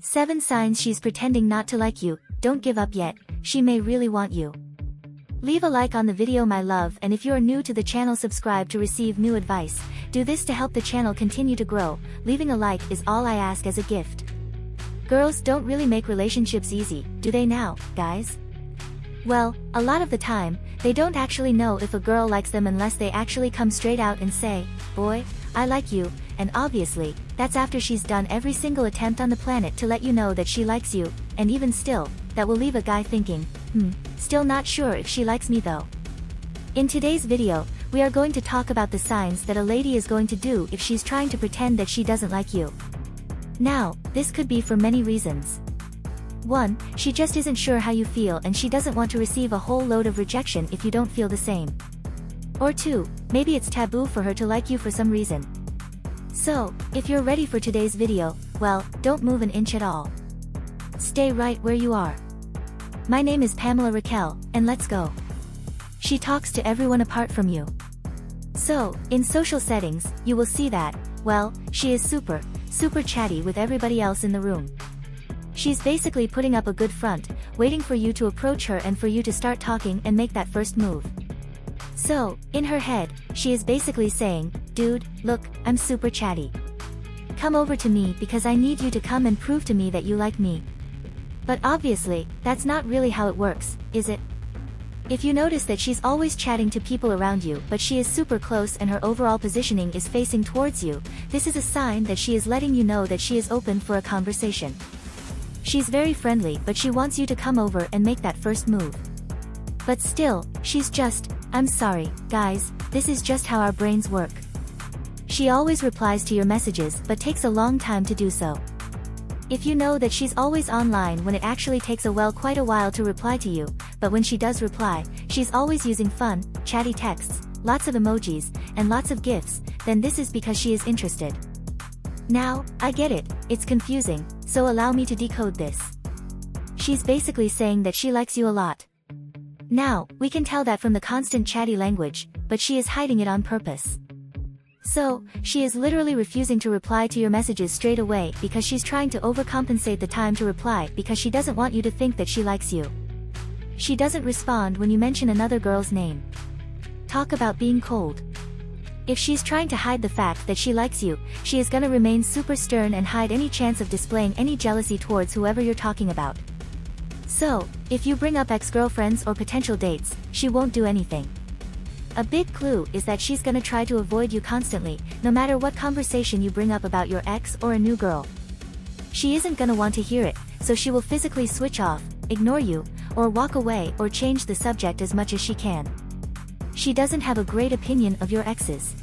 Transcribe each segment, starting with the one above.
7 signs she's pretending not to like you. Don't give up yet, she may really want you. Leave a like on the video my love, and if you are new to the channel, subscribe to receive new advice. Do this to help the channel continue to grow. Leaving a like is all I ask as a gift. Girls don't really make relationships easy, do they now, guys? Well, a lot of the time, they don't actually know if a girl likes them unless they actually come straight out and say, "Boy, I like you," and obviously, that's after she's done every single attempt on the planet to let you know that she likes you, and even still, that will leave a guy thinking, still not sure if she likes me though. In today's video, we are going to talk about the signs that a lady is going to do if she's trying to pretend that she doesn't like you. Now, this could be for many reasons. 1. She just isn't sure how you feel and she doesn't want to receive a whole load of rejection if you don't feel the same. Or 2. Maybe it's taboo for her to like you for some reason. So, if you're ready for today's video, well, don't move an inch at all. Stay right where you are. My name is Pamela Raquel, and let's go. She talks to everyone apart from you. So, in social settings, you will see that, well, she is super chatty with everybody else in the room. She's basically putting up a good front, waiting for you to approach her and for you to start talking and make that first move. So, in her head, she is basically saying, "Dude, look, I'm super chatty. Come over to me because I need you to come and prove to me that you like me." But obviously, that's not really how it works, is it? If you notice that she's always chatting to people around you but she is super close and her overall positioning is facing towards you, this is a sign that she is letting you know that she is open for a conversation. She's very friendly but she wants you to come over and make that first move. But still, she's just, "I'm sorry, guys, this is just how our brains work." She always replies to your messages but takes a long time to do so. If you know that she's always online when it actually takes quite a while to reply to you, but when she does reply, she's always using fun, chatty texts, lots of emojis, and lots of gifs, then this is because she is interested. Now, I get it, it's confusing, so allow me to decode this. She's basically saying that she likes you a lot. Now, we can tell that from the constant chatty language, but she is hiding it on purpose. So, she is literally refusing to reply to your messages straight away because she's trying to overcompensate the time to reply because she doesn't want you to think that she likes you. She doesn't respond when you mention another girl's name. Talk about being cold. If she's trying to hide the fact that she likes you, she is gonna remain super stern and hide any chance of displaying any jealousy towards whoever you're talking about. So, if you bring up ex-girlfriends or potential dates, she won't do anything. A big clue is that she's gonna try to avoid you constantly, no matter what conversation you bring up about your ex or a new girl. She isn't gonna want to hear it, so she will physically switch off, ignore you, or walk away or change the subject as much as she can. She doesn't have a great opinion of your exes.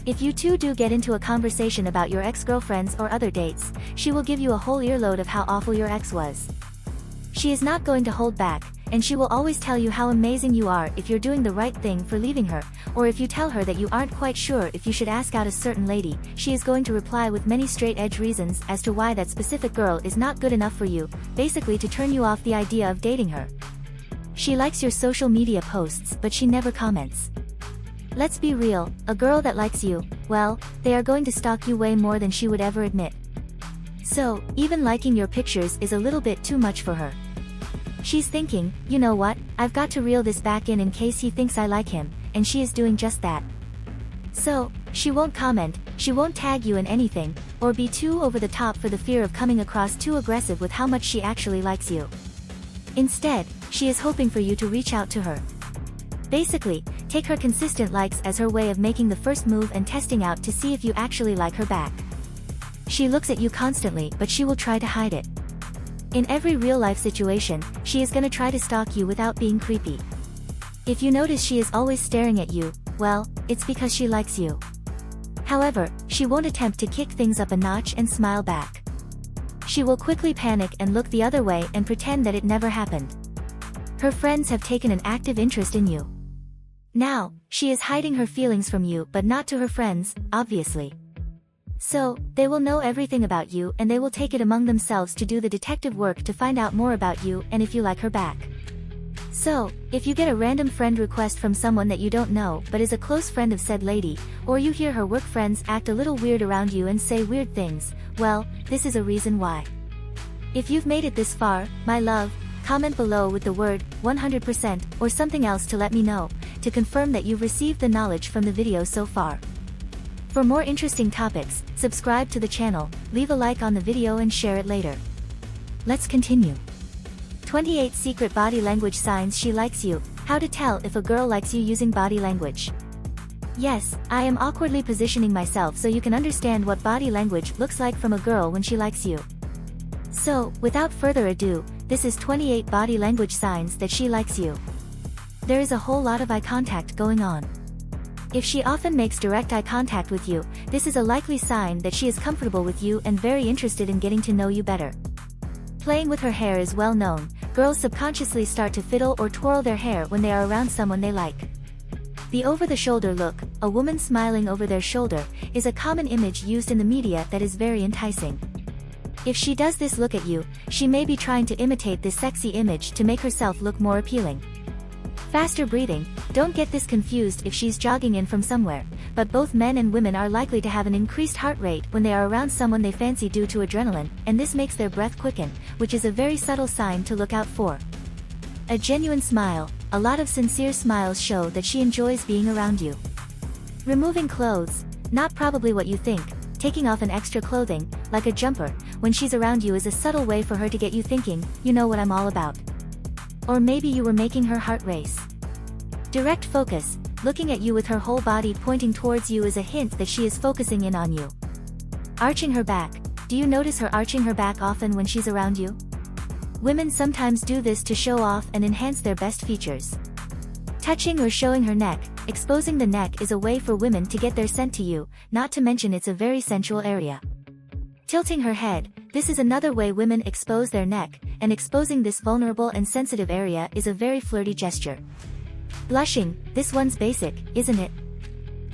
If you two do get into a conversation about your ex-girlfriends or other dates, she will give you a whole earload of how awful your ex was. She is not going to hold back, and she will always tell you how amazing you are if you're doing the right thing for leaving her, or if you tell her that you aren't quite sure if you should ask out a certain lady, she is going to reply with many straight-edge reasons as to why that specific girl is not good enough for you, basically to turn you off the idea of dating her. She likes your social media posts but she never comments. Let's be real, a girl that likes you, well, they are going to stalk you way more than she would ever admit. So, even liking your pictures is a little bit too much for her. She's thinking, you know what, I've got to reel this back in case he thinks I like him, and she is doing just that. So, she won't comment, she won't tag you in anything, or be too over the top for the fear of coming across too aggressive with how much she actually likes you. Instead, she is hoping for you to reach out to her. Basically, take her consistent likes as her way of making the first move and testing out to see if you actually like her back. She looks at you constantly but she will try to hide it. In every real-life situation, she is gonna try to stalk you without being creepy. If you notice she is always staring at you, well, it's because she likes you. However, she won't attempt to kick things up a notch and smile back. She will quickly panic and look the other way and pretend that it never happened. Her friends have taken an active interest in you. Now, she is hiding her feelings from you but not to her friends, obviously. So, they will know everything about you and they will take it among themselves to do the detective work to find out more about you and if you like her back. So, if you get a random friend request from someone that you don't know but is a close friend of said lady, or you hear her work friends act a little weird around you and say weird things, well, this is a reason why. If you've made it this far, my love, comment below with the word 100% or something else to let me know, to confirm that you've received the knowledge from the video so far. For more interesting topics, subscribe to the channel, leave a like on the video and share it later. Let's continue. 28 Secret Body Language Signs She Likes You. How to tell if a girl likes you using body language. Yes, I am awkwardly positioning myself so you can understand what body language looks like from a girl when she likes you. So, without further ado, this is 28 body language signs that she likes you. There is a whole lot of eye contact going on. If she often makes direct eye contact with you, this is a likely sign that she is comfortable with you and very interested in getting to know you better. Playing with her hair is well known. Girls subconsciously start to fiddle or twirl their hair when they are around someone they like. The over-the-shoulder look, a woman smiling over their shoulder, is a common image used in the media that is very enticing. If she does this look at you, she may be trying to imitate this sexy image to make herself look more appealing. Faster breathing, don't get this confused if she's jogging in from somewhere, but both men and women are likely to have an increased heart rate when they are around someone they fancy due to adrenaline, and this makes their breath quicken, which is a very subtle sign to look out for. A genuine smile, a lot of sincere smiles show that she enjoys being around you. Removing clothes, not probably what you think. Taking off an extra clothing, like a jumper, when she's around you is a subtle way for her to get you thinking, you know what I'm all about. Or maybe you were making her heart race. Direct focus, looking at you with her whole body pointing towards you is a hint that she is focusing in on you. Arching her back, do you notice her arching her back often when she's around you? Women sometimes do this to show off and enhance their best features. Touching or showing her neck, exposing the neck is a way for women to get their scent to you, not to mention it's a very sensual area. Tilting her head, this is another way women expose their neck, and exposing this vulnerable and sensitive area is a very flirty gesture. Blushing, this one's basic, isn't it?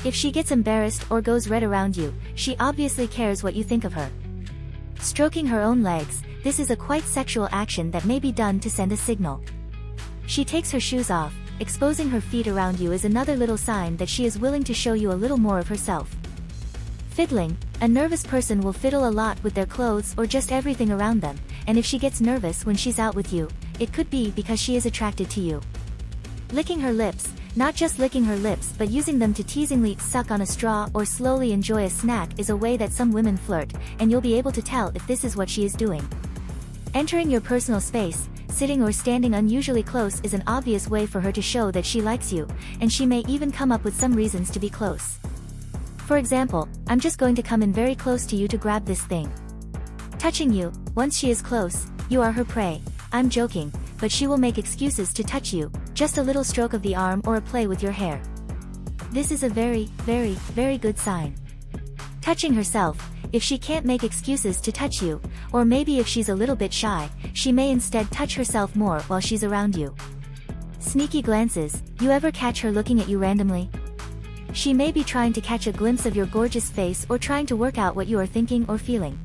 If she gets embarrassed or goes red around you, she obviously cares what you think of her. Stroking her own legs, this is a quite sexual action that may be done to send a signal. She takes her shoes off, exposing her feet around you is another little sign that she is willing to show you a little more of herself. Fiddling, a nervous person will fiddle a lot with their clothes or just everything around them, and if she gets nervous when she's out with you, it could be because she is attracted to you. Licking her lips, not just licking her lips but using them to teasingly suck on a straw or slowly enjoy a snack is a way that some women flirt, and you'll be able to tell if this is what she is doing. Entering your personal space, sitting or standing unusually close is an obvious way for her to show that she likes you, and she may even come up with some reasons to be close. For example, I'm just going to come in very close to you to grab this thing. Touching you, once she is close, you are her prey. I'm joking, but she will make excuses to touch you, just a little stroke of the arm or a play with your hair. This is a very, very, very good sign. Touching herself, if she can't make excuses to touch you, or maybe if she's a little bit shy, she may instead touch herself more while she's around you. Sneaky glances, you ever catch her looking at you randomly? She may be trying to catch a glimpse of your gorgeous face or trying to work out what you are thinking or feeling.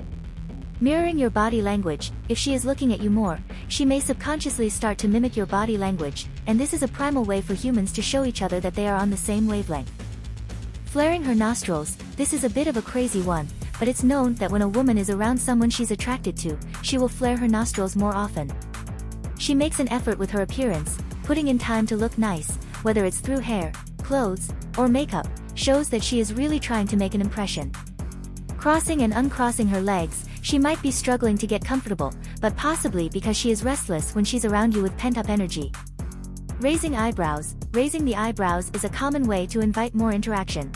Mirroring your body language, if she is looking at you more, she may subconsciously start to mimic your body language, and this is a primal way for humans to show each other that they are on the same wavelength. Flaring her nostrils, this is a bit of a crazy one, but it's known that when a woman is around someone she's attracted to, she will flare her nostrils more often. She makes an effort with her appearance, putting in time to look nice, whether it's through hair, clothes, or makeup, shows that she is really trying to make an impression. Crossing and uncrossing her legs, she might be struggling to get comfortable, but possibly because she is restless when she's around you with pent-up energy. Raising eyebrows, raising the eyebrows is a common way to invite more interaction.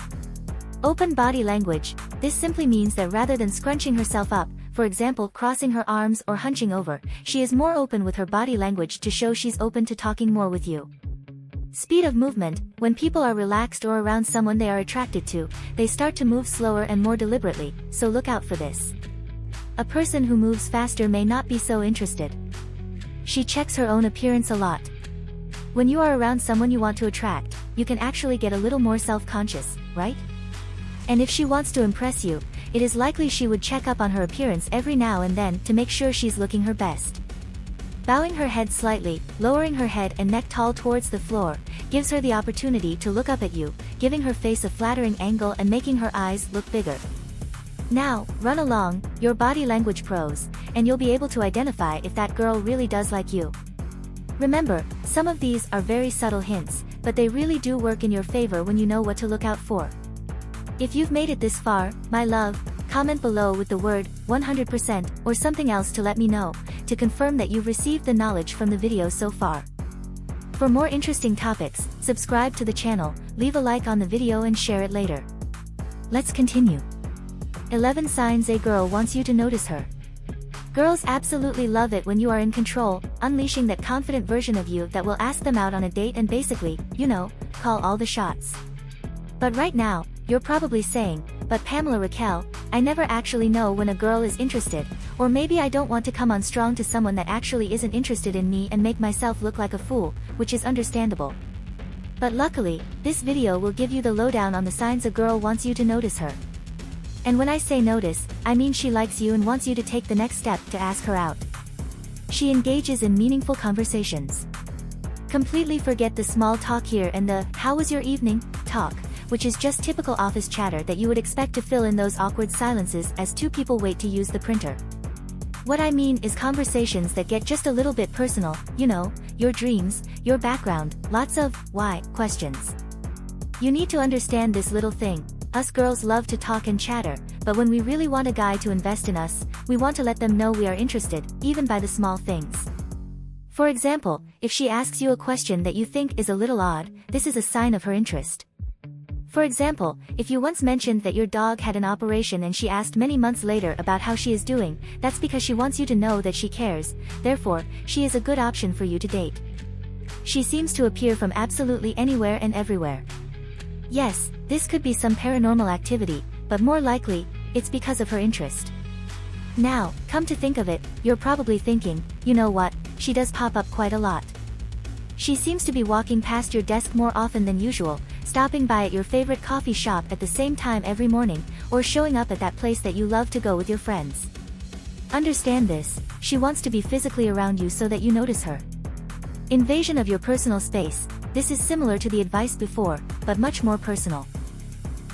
Open body language, this simply means that rather than scrunching herself up, for example crossing her arms or hunching over, she is more open with her body language to show she's open to talking more with you. Speed of movement, when people are relaxed or around someone they are attracted to, they start to move slower and more deliberately, so look out for this. A person who moves faster may not be so interested. She checks her own appearance a lot. When you are around someone you want to attract, you can actually get a little more self-conscious, right? And if she wants to impress you, it is likely she would check up on her appearance every now and then to make sure she's looking her best. Bowing her head slightly, lowering her head and neck tall towards the floor, gives her the opportunity to look up at you, giving her face a flattering angle and making her eyes look bigger. Now, run along, your body language pros, and you'll be able to identify if that girl really does like you. Remember, some of these are very subtle hints, but they really do work in your favor when you know what to look out for. If you've made it this far, my love, comment below with the word 100% or something else to let me know, to confirm that you've received the knowledge from the video so far. For more interesting topics, subscribe to the channel, leave a like on the video and share it later. Let's continue. 11 signs a girl wants you to notice her. Girls absolutely love it when you are in control, unleashing that confident version of you that will ask them out on a date and basically, call all the shots. But right now, you're probably saying, but Pamela Raquel, I never actually know when a girl is interested, or maybe I don't want to come on strong to someone that actually isn't interested in me and make myself look like a fool, which is understandable. But luckily, this video will give you the lowdown on the signs a girl wants you to notice her. And when I say notice, I mean she likes you and wants you to take the next step to ask her out. She engages in meaningful conversations. Completely forget the small talk here and the "how was your evening" talk, which is just typical office chatter that you would expect to fill in those awkward silences as two people wait to use the printer. What I mean is conversations that get just a little bit personal, your dreams, your background, lots of why questions. You need to understand this little thing. Us girls love to talk and chatter, but when we really want a guy to invest in us, we want to let them know we are interested, even by the small things. For example, if she asks you a question that you think is a little odd, this is a sign of her interest. For example, if you once mentioned that your dog had an operation and she asked many months later about how she is doing, that's because she wants you to know that she cares, therefore, she is a good option for you to date. She seems to appear from absolutely anywhere and everywhere. Yes, this could be some paranormal activity, but more likely, it's because of her interest. Now, come to think of it, you're probably thinking, you know what, she does pop up quite a lot. She seems to be walking past your desk more often than usual, stopping by at your favorite coffee shop at the same time every morning, or showing up at that place that you love to go with your friends. Understand this, she wants to be physically around you so that you notice her. Invasion of your personal space, this is similar to the advice before, but much more personal.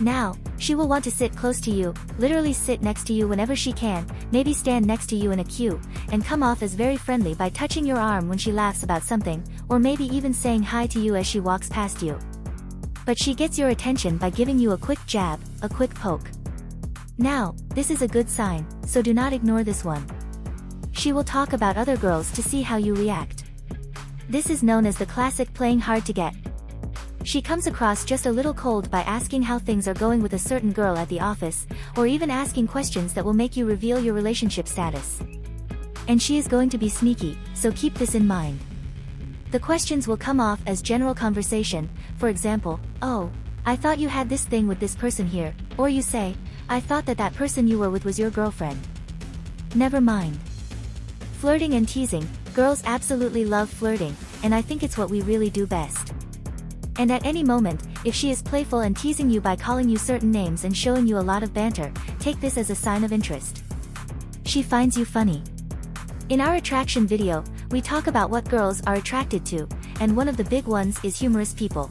Now, she will want to sit close to you, literally sit next to you whenever she can, maybe stand next to you in a queue, and come off as very friendly by touching your arm when she laughs about something, or maybe even saying hi to you as she walks past you. But she gets your attention by giving you a quick jab, a quick poke. Now, this is a good sign, so do not ignore this one. She will talk about other girls to see how you react. This is known as the classic playing hard to get. She comes across just a little cold by asking how things are going with a certain girl at the office, or even asking questions that will make you reveal your relationship status. And she is going to be sneaky, so keep this in mind. The questions will come off as general conversation, for example, "Oh, I thought you had this thing with this person here," or you say, "I thought that that person you were with was your girlfriend." Never mind. Flirting and teasing, girls absolutely love flirting, and I think it's what we really do best. And at any moment, if she is playful and teasing you by calling you certain names and showing you a lot of banter, take this as a sign of interest. She finds you funny. In our attraction video, we talk about what girls are attracted to, and one of the big ones is humorous people.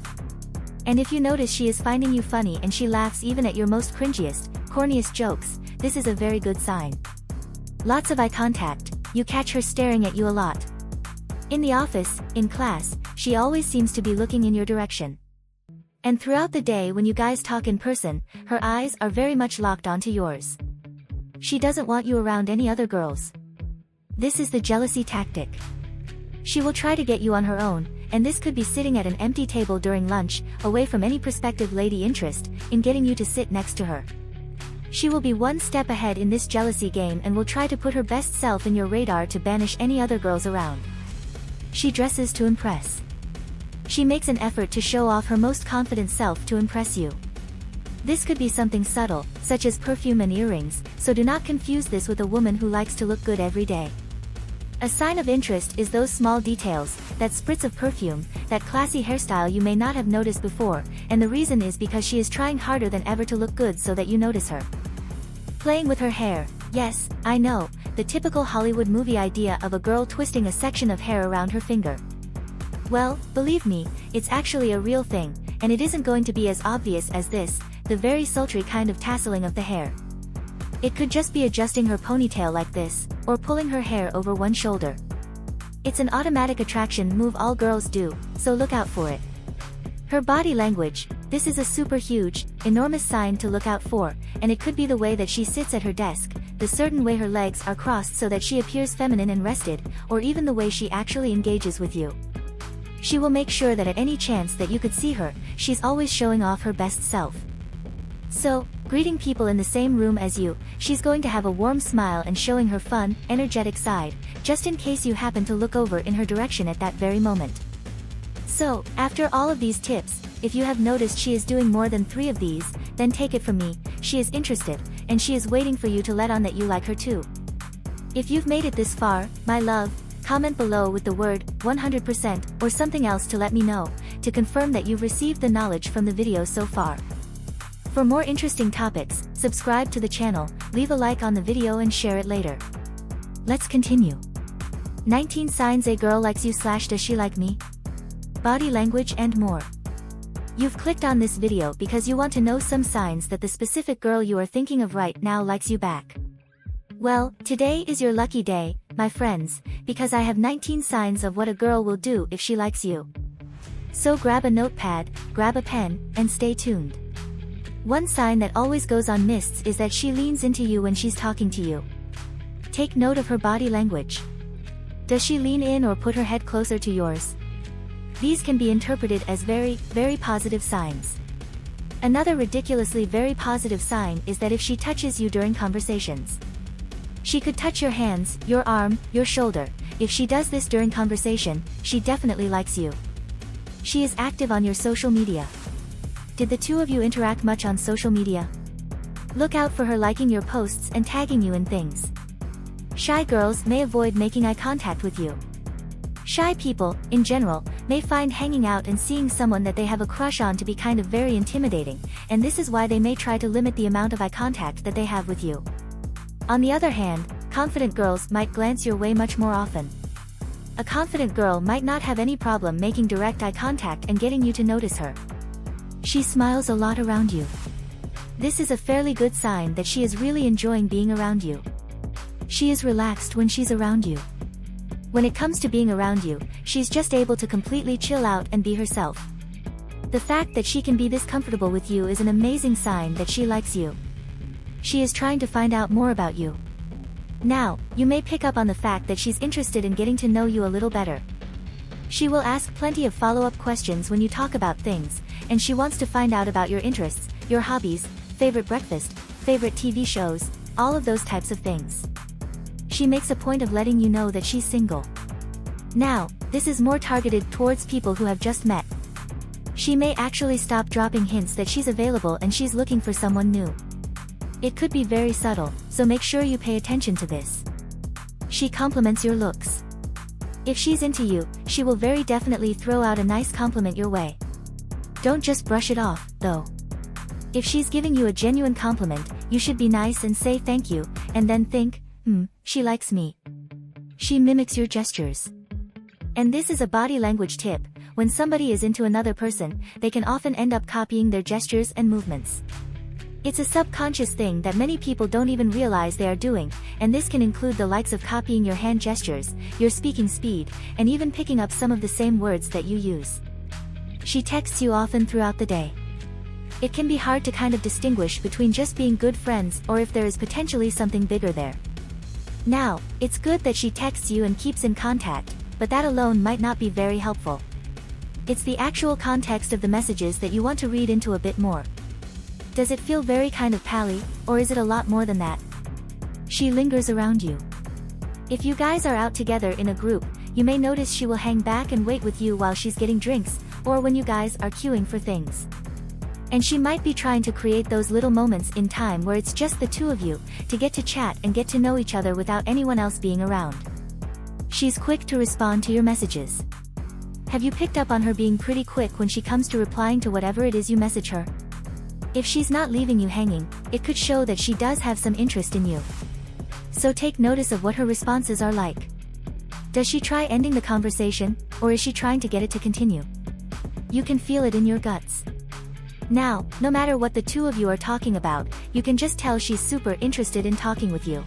And if you notice she is finding you funny and she laughs even at your most cringiest, corniest jokes, this is a very good sign. Lots of eye contact, you catch her staring at you a lot. In the office, in class, she always seems to be looking in your direction. And throughout the day when you guys talk in person, her eyes are very much locked onto yours. She doesn't want you around any other girls. This is the jealousy tactic. She will try to get you on her own, and this could be sitting at an empty table during lunch, away from any prospective lady interest, in getting you to sit next to her. She will be one step ahead in this jealousy game and will try to put her best self in your radar to banish any other girls around. She dresses to impress. She makes an effort to show off her most confident self to impress you. This could be something subtle, such as perfume and earrings, so do not confuse this with a woman who likes to look good every day. A sign of interest is those small details, that spritz of perfume, that classy hairstyle you may not have noticed before, and the reason is because she is trying harder than ever to look good so that you notice her. Playing with her hair, yes, I know, the typical Hollywood movie idea of a girl twisting a section of hair around her finger. Well, believe me, it's actually a real thing, and it isn't going to be as obvious as this, the very sultry kind of tasseling of the hair. It could just be adjusting her ponytail like this, or pulling her hair over one shoulder. It's an automatic attraction move all girls do, so look out for it. Her body language, this is a super huge, enormous sign to look out for, and it could be the way that she sits at her desk, the certain way her legs are crossed so that she appears feminine and rested, or even the way she actually engages with you. She will make sure that at any chance that you could see her, she's always showing off her best self. So, greeting people in the same room as you, she's going to have a warm smile and showing her fun, energetic side, just in case you happen to look over in her direction at that very moment. So, after all of these tips, if you have noticed she is doing more than 3 of these, then take it from me, she is interested, and she is waiting for you to let on that you like her too. If you've made it this far, my love, comment below with the word 100% or something else to let me know, to confirm that you've received the knowledge from the video so far. For more interesting topics, subscribe to the channel, leave a like on the video and share it later. Let's continue. 19 signs a girl likes you / does she like me? Body language and more. You've clicked on this video because you want to know some signs that the specific girl you are thinking of right now likes you back. Well, today is your lucky day, my friends, because I have 19 signs of what a girl will do if she likes you. So grab a notepad, grab a pen, and stay tuned. One sign that always goes unmissed is that she leans into you when she's talking to you. Take note of her body language. Does she lean in or put her head closer to yours? These can be interpreted as very, very positive signs. Another ridiculously very positive sign is that if she touches you during conversations. She could touch your hands, your arm, your shoulder. If she does this during conversation, she definitely likes you. She is active on your social media. Did the two of you interact much on social media? Look out for her liking your posts and tagging you in things. Shy girls may avoid making eye contact with you. Shy people, in general, may find hanging out and seeing someone that they have a crush on to be kind of very intimidating, and this is why they may try to limit the amount of eye contact that they have with you. On the other hand, confident girls might glance your way much more often. A confident girl might not have any problem making direct eye contact and getting you to notice her. She smiles a lot around you. This is a fairly good sign that she is really enjoying being around you. She is relaxed when she's around you. When it comes to being around you, she's just able to completely chill out and be herself. The fact that she can be this comfortable with you is an amazing sign that she likes you. She is trying to find out more about you. Now, you may pick up on the fact that she's interested in getting to know you a little better. She will ask plenty of follow-up questions when you talk about things, and she wants to find out about your interests, your hobbies, favorite breakfast, favorite TV shows, all of those types of things. She makes a point of letting you know that she's single. Now, this is more targeted towards people who have just met. She may actually stop dropping hints that she's available and she's looking for someone new. It could be very subtle, so make sure you pay attention to this. She compliments your looks. If she's into you, she will very definitely throw out a nice compliment your way. Don't just brush it off, though. If she's giving you a genuine compliment, you should be nice and say thank you, and then think, she likes me. She mimics your gestures. And this is a body language tip: when somebody is into another person, they can often end up copying their gestures and movements. It's a subconscious thing that many people don't even realize they are doing, and this can include the likes of copying your hand gestures, your speaking speed, and even picking up some of the same words that you use. She texts you often throughout the day. It can be hard to kind of distinguish between just being good friends or if there is potentially something bigger there. Now, it's good that she texts you and keeps in contact, but that alone might not be very helpful. It's the actual context of the messages that you want to read into a bit more. Does it feel very kind of pally, or is it a lot more than that? She lingers around you. If you guys are out together in a group, you may notice she will hang back and wait with you while she's getting drinks, or when you guys are queuing for things. And she might be trying to create those little moments in time where it's just the two of you, to get to chat and get to know each other without anyone else being around. She's quick to respond to your messages. Have you picked up on her being pretty quick when she comes to replying to whatever it is you message her? If she's not leaving you hanging, it could show that she does have some interest in you. So take notice of what her responses are like. Does she try ending the conversation, or is she trying to get it to continue? You can feel it in your guts. Now, no matter what the two of you are talking about, you can just tell she's super interested in talking with you.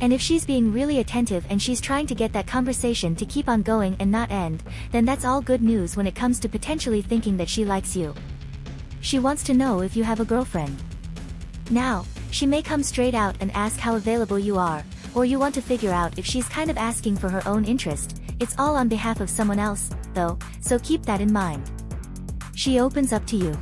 And if she's being really attentive and she's trying to get that conversation to keep on going and not end, then that's all good news when it comes to potentially thinking that she likes you. She wants to know if you have a girlfriend. Now, she may come straight out and ask how available you are, or you want to figure out if she's kind of asking for her own interest. It's all on behalf of someone else, though, so keep that in mind. She opens up to you.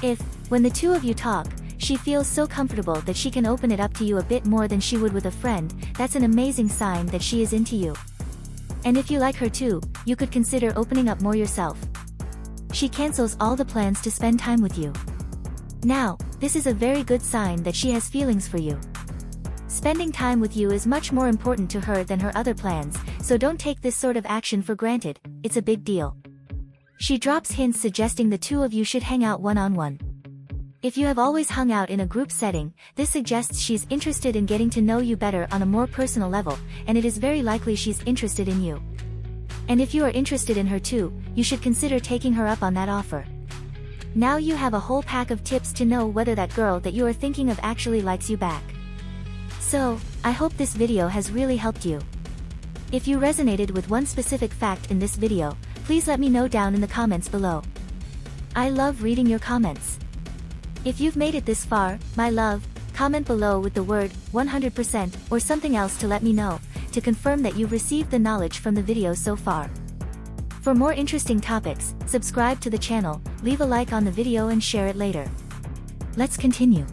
If, when the two of you talk, she feels so comfortable that she can open it up to you a bit more than she would with a friend, that's an amazing sign that she is into you. And if you like her too, you could consider opening up more yourself. She cancels all the plans to spend time with you. Now, this is a very good sign that she has feelings for you. Spending time with you is much more important to her than her other plans, so don't take this sort of action for granted, it's a big deal. She drops hints suggesting the two of you should hang out one-on-one. If you have always hung out in a group setting, this suggests she's interested in getting to know you better on a more personal level, and it is very likely she's interested in you. And if you are interested in her too, you should consider taking her up on that offer. Now you have a whole pack of tips to know whether that girl that you are thinking of actually likes you back. So, I hope this video has really helped you. If you resonated with one specific fact in this video, please let me know down in the comments below. I love reading your comments. If you've made it this far, my love, comment below with the word 100% or something else to let me know, to confirm that you've received the knowledge from the video so far. For more interesting topics, subscribe to the channel, leave a like on the video and share it later. Let's continue.